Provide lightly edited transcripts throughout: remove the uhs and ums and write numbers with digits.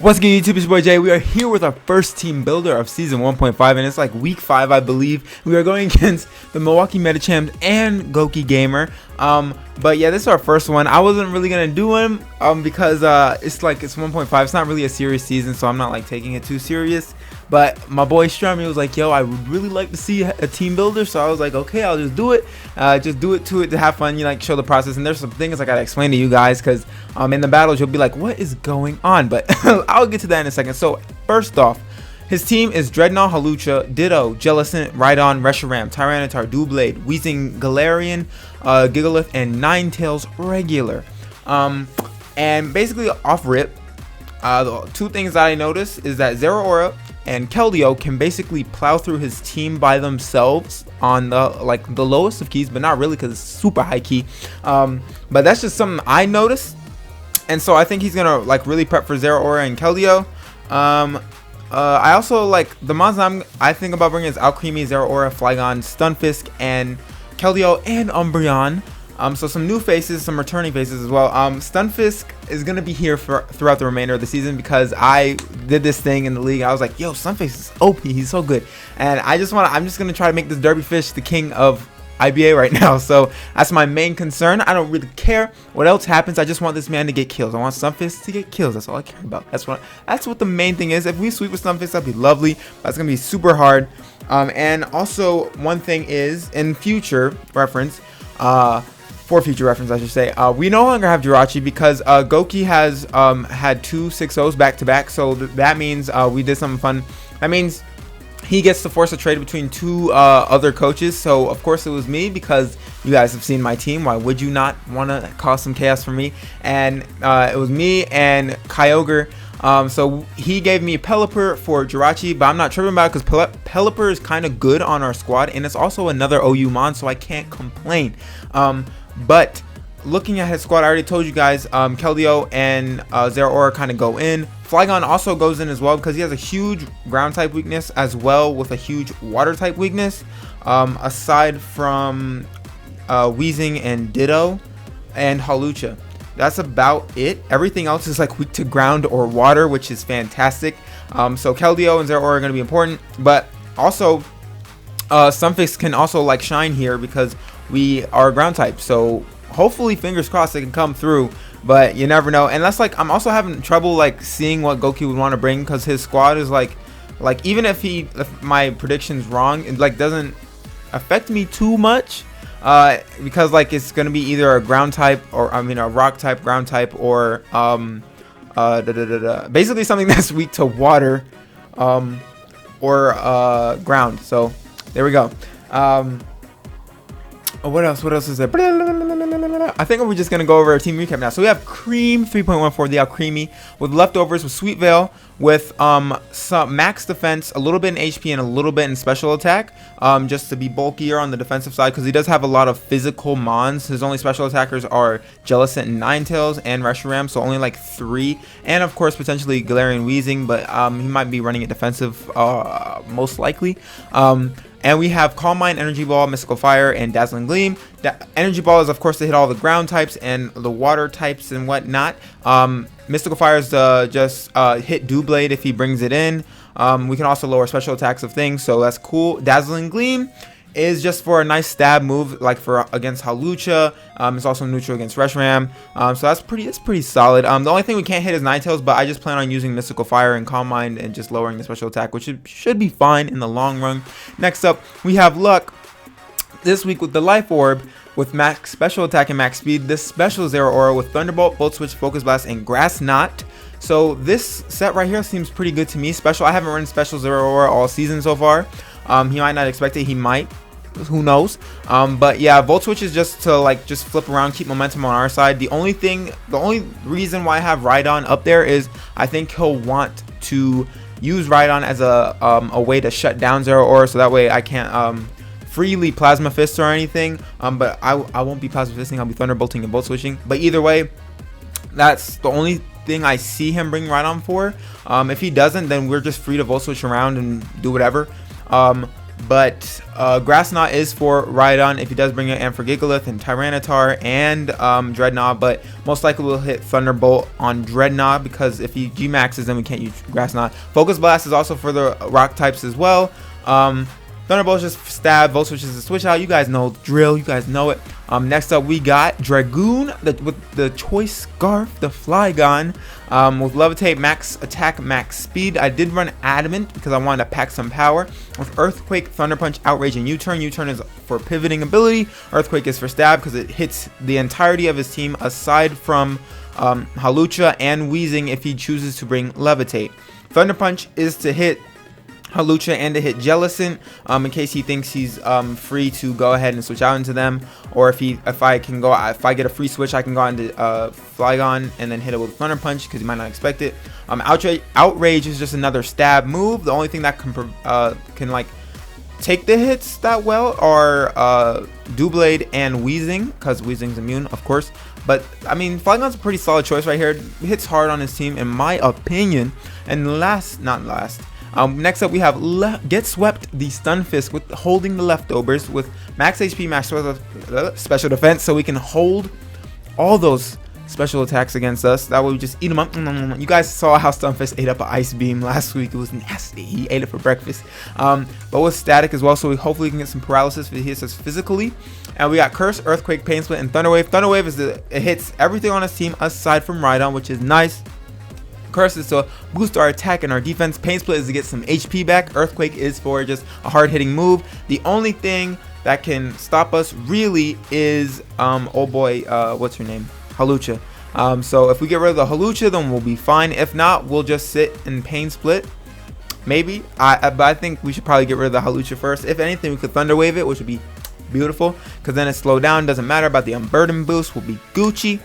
What's good, YouTube? It's your boy Jay. We are here with our first team builder of season 1.5, and it's like week 5, I believe. We are going against the Milwaukee Medichams and Gokey Gamer. But yeah, this is our first one. I wasn't really gonna do him because it's 1.5. It's not really a serious season, so I'm not like taking it too serious. But my boy Stremi was like, yo, I would really like to see a team builder, so I was like, okay, I'll just do it. Just do it to have fun, show the process. And there's some things I gotta explain to you guys, because in the battles you'll be like, what is going on? But I'll get to that in a second. So first off, his team is Dreadnought, Halucha, Ditto, Jellicent, Rhydon, Reshiram, Tyranitar, Doublade, Weezing, Galarian, Gigalith, and Ninetales regular. And basically off rip, the two things that I noticed is that Zeraora and Keldeo can basically plow through his team by themselves on the lowest of keys, but not really because it's super high key. But that's just something I noticed, and so I think he's gonna really prep for Zeraora and Keldeo. I also like the mons I think about bringing is Alcremie, Zeraora, Flygon, Stunfisk, and Keldeo and Umbreon. So some new faces, some returning faces as well. Stunfisk is gonna be here throughout the remainder of the season because I did this thing in the league. I was like, yo, Stunfisk is OP, he's so good, and I'm just gonna try to make this Derbyfish the king of IBA right now. So that's my main concern. I don't really care what else happens. I just want this man to get kills. I want Stunfisk to get kills. That's all I care about. That's what the main thing is. If we sweep with Stunfisk, that'd be lovely. That's gonna be super hard. And also one thing is, in future reference, for future reference, I should say, we no longer have Jirachi because Gokey has had 2 6-0s back to back. So that means we did something fun. That means he gets to force a trade between 2 other coaches. So of course it was me, because you guys have seen my team. Why would you not want to cause some chaos for me? And it was me and Kyogre. So he gave me Pelipper for Jirachi, but I'm not tripping about it because Pelipper is kind of good on our squad, and it's also another OU mon, so I can't complain. But looking at his squad, I already told you guys, Keldeo and Zeraora kind of go in. Flygon also goes in as well because he has a huge ground type weakness as well with a huge water type weakness. Aside from Weezing and Ditto and Halucha, that's about it. Everything else is weak to ground or water, which is fantastic. So Keldeo and Zeraora are going to be important, but also Stunfisk can also shine here because we are ground type. So hopefully, fingers crossed, they can come through, but you never know. And that's I'm also having trouble seeing what Gokey would want to bring, because his squad is even if my prediction's wrong, it doesn't affect me too much, because it's gonna be either a ground type, or a rock type, ground type, or basically something that's weak to water, or ground. So there we go. What else is there? I think we're just going to go over our team recap now. So we have Cream 3.14, the Alcremie, with leftovers with Sweet Veil, with some max defense, a little bit in HP, and a little bit in special attack, just to be bulkier on the defensive side, because he does have a lot of physical mons. His only special attackers are Jellicent and Ninetales and Reshiram, so only 3, and of course potentially Galarian, Weezing, but he might be running it defensive most likely. And we have Calm Mind, Energy Ball, Mystical Fire, and Dazzling Gleam. Energy Ball is, of course, to hit all the ground types and the water types and whatnot. Mystical Fire is to just hit Doublade if he brings it in. We can also lower special attacks of things, so that's cool. Dazzling Gleam is just for a nice stab move, for against Halucha. It's also neutral against Reshiram. So that's pretty solid. The only thing we can't hit is Ninetales, but I just plan on using Mystical Fire and Calm Mind and just lowering the special attack, which should be fine in the long run. Next up, we have Luck this week with the Life Orb with max special attack and max speed. This special Zeraora with Thunderbolt, Volt Switch, Focus Blast, and Grass Knot. So this set right here seems pretty good to me. Special, I haven't run special Zeraora all season so far. He might not expect it. He might. Who knows? But yeah, Volt Switch is just to just flip around, keep momentum on our side. The only reason why I have Rhydon up there is I think he'll want to use Rhydon as a way to shut down Zeraora, so that way I can't freely Plasma Fist or anything. But I won't be Plasma Fisting. I'll be Thunderbolting and Volt Switching. But either way, that's the only thing I see him bring Rhydon for. If he doesn't, then we're just free to Volt Switch around and do whatever. But Grass Knot is for Rhydon if he does bring it, and for Gigalith and Tyranitar and Dreadnought. But most likely we'll hit Thunderbolt on Dreadnought, because if he G-maxes, then we can't use Grass Knot. Focus Blast is also for the rock types as well. Thunderbolt is just stab. Volt Switch is a switch out. You guys know the drill. You guys know it. Next up, we got Dragoon with the Choice Scarf, the Flygon, with Levitate, max attack, max speed. I did run Adamant because I wanted to pack some power. With Earthquake, Thunder Punch, Outrage, and U-Turn. U-Turn is for pivoting ability. Earthquake is for stab because it hits the entirety of his team aside from Hawlucha and Weezing if he chooses to bring Levitate. Thunder Punch is to hit Hawlucha and to hit Jellicent, in case he thinks he's free to go ahead and switch out into them, or if I get a free switch, I can go into Flygon and then hit it with Thunder Punch because he might not expect it. Outrage is just another stab move. The only thing that can like take the hits that well are Doublade and Weezing, because Weezing's immune, of course. But I mean, Flygon's a pretty solid choice right here. It hits hard on his team, in my opinion. And next up we have Get Swept, the Stunfisk, with holding the leftovers with max HP, max special defense, so we can hold all those special attacks against us. That way we just eat them up. You guys saw how Stunfisk ate up an Ice Beam last week. It was nasty. He ate it for breakfast. But with Static as well, so we hopefully can get some paralysis if he hits us physically. And we got Curse, Earthquake, Pain Split, and Thunderwave. Thunderwave it hits everything on his team aside from Rhydon, which is nice. Curse is to boost our attack and our defense. Pain Split is to get some HP back. Earthquake is for just a hard hitting move. The only thing that can stop us really is what's her name, Hawlucha. So if we get rid of the Hawlucha, then we'll be fine. If not, we'll just sit in Pain Split, maybe. But I think we should probably get rid of the Hawlucha first. If anything, we could Thunder Wave it, which would be beautiful, because then it's slowed down. Doesn't matter about the Unburden boost. We'll be Gucci.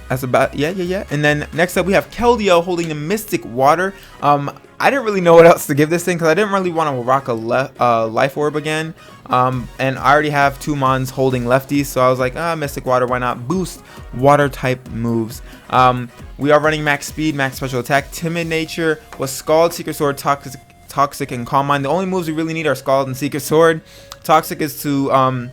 That's about yeah. And then next up we have Keldeo holding the Mystic Water. I didn't really know what else to give this thing because I didn't really want to rock a Life Orb again. And I already have 2 Mons holding lefties, so I was like, Mystic Water, why not? Boost water type moves. We are running max speed, max special attack, Timid Nature with Scald, Secret Sword, Toxic, and Calm Mind. The only moves we really need are Scald and Secret Sword. Toxic is to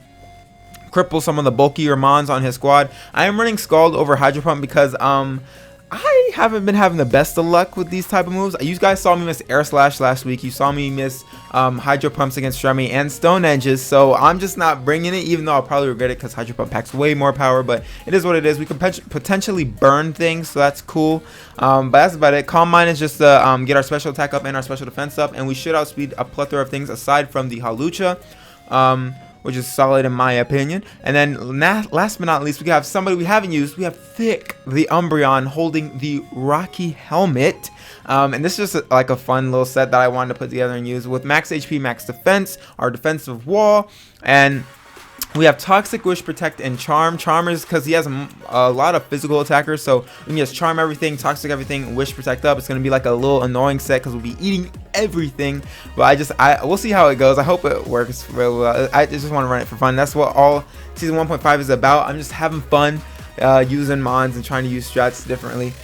cripple some of the bulkier Mons on his squad. I am running Scald over Hydro Pump because I haven't been having the best of luck with these type of moves. You guys saw me miss Air Slash last week. You saw me miss Hydro Pumps against Stremi and Stone Edges. So I'm just not bringing it, even though I'll probably regret it because Hydro Pump packs way more power. But it is what it is. We can potentially burn things, so that's cool. But that's about it. Calm Mind is just to get our special attack up and our special defense up. And we should outspeed a plethora of things aside from the Hawlucha, which is solid in my opinion. And then last but not least, we have somebody we haven't used. We have Thick, the Umbreon, holding the Rocky Helmet. And this is just like a fun little set that I wanted to put together and use with max HP, max defense, our defensive wall, and we have Toxic, Wish, Protect, and Charm. Charm is because he has a lot of physical attackers, so we can just Charm everything, Toxic everything, Wish, Protect up. It's going to be like a little annoying set because we'll be eating everything. But we'll see how it goes. I hope it works real well. I just want to run it for fun. That's what all Season 1.5 is about. I'm just having fun using Mons and trying to use strats differently.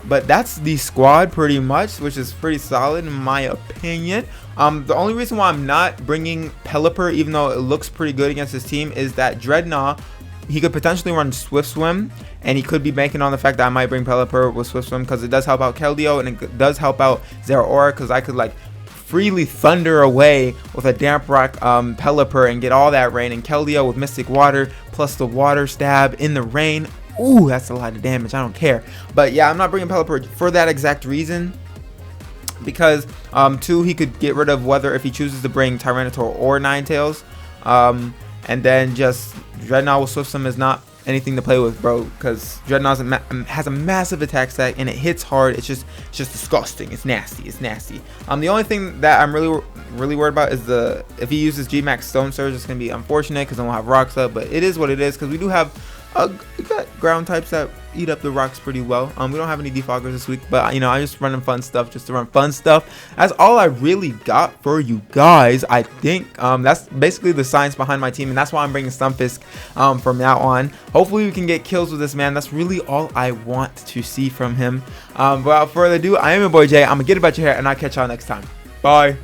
But that's the squad pretty much, which is pretty solid in my opinion. The only reason why I'm not bringing Pelipper, even though it looks pretty good against his team, is that Dreadnought, he could potentially run Swift Swim, and he could be banking on the fact that I might bring Pelipper with Swift Swim because it does help out Keldeo and it does help out Zeraora, because I could like freely thunder away with a Damp Rock Pelipper and get all that rain, and Keldeo with Mystic Water plus the Water Stab in the rain. Ooh, that's a lot of damage. I don't care. But yeah, I'm not bringing Pelipper for that exact reason. Because, 2, he could get rid of Weather if he chooses to bring Tyranitar or Ninetales. And then just Dreadnought with Swift Swim is not anything to play with, bro. Because Dreadnought has a massive attack stack and it hits hard. It's just disgusting. It's nasty. It's nasty. The only thing that I'm really worried about is if he uses G-Max Stone Surge, it's going to be unfortunate because then we'll have Rocks up. But it is what it is because we do have we got ground types that eat up the rocks pretty well. We don't have any defoggers this week, but you know, I'm just running fun stuff just to run fun stuff. That's all I really got for you guys. I think that's basically the science behind my team, and that's why I'm bringing Stunfisk from now on. Hopefully we can get kills with this man. That's really all I want to see from him. Without further ado, I am your boy Jay. I'm gonna get about your hair, and I'll catch y'all next time. Bye.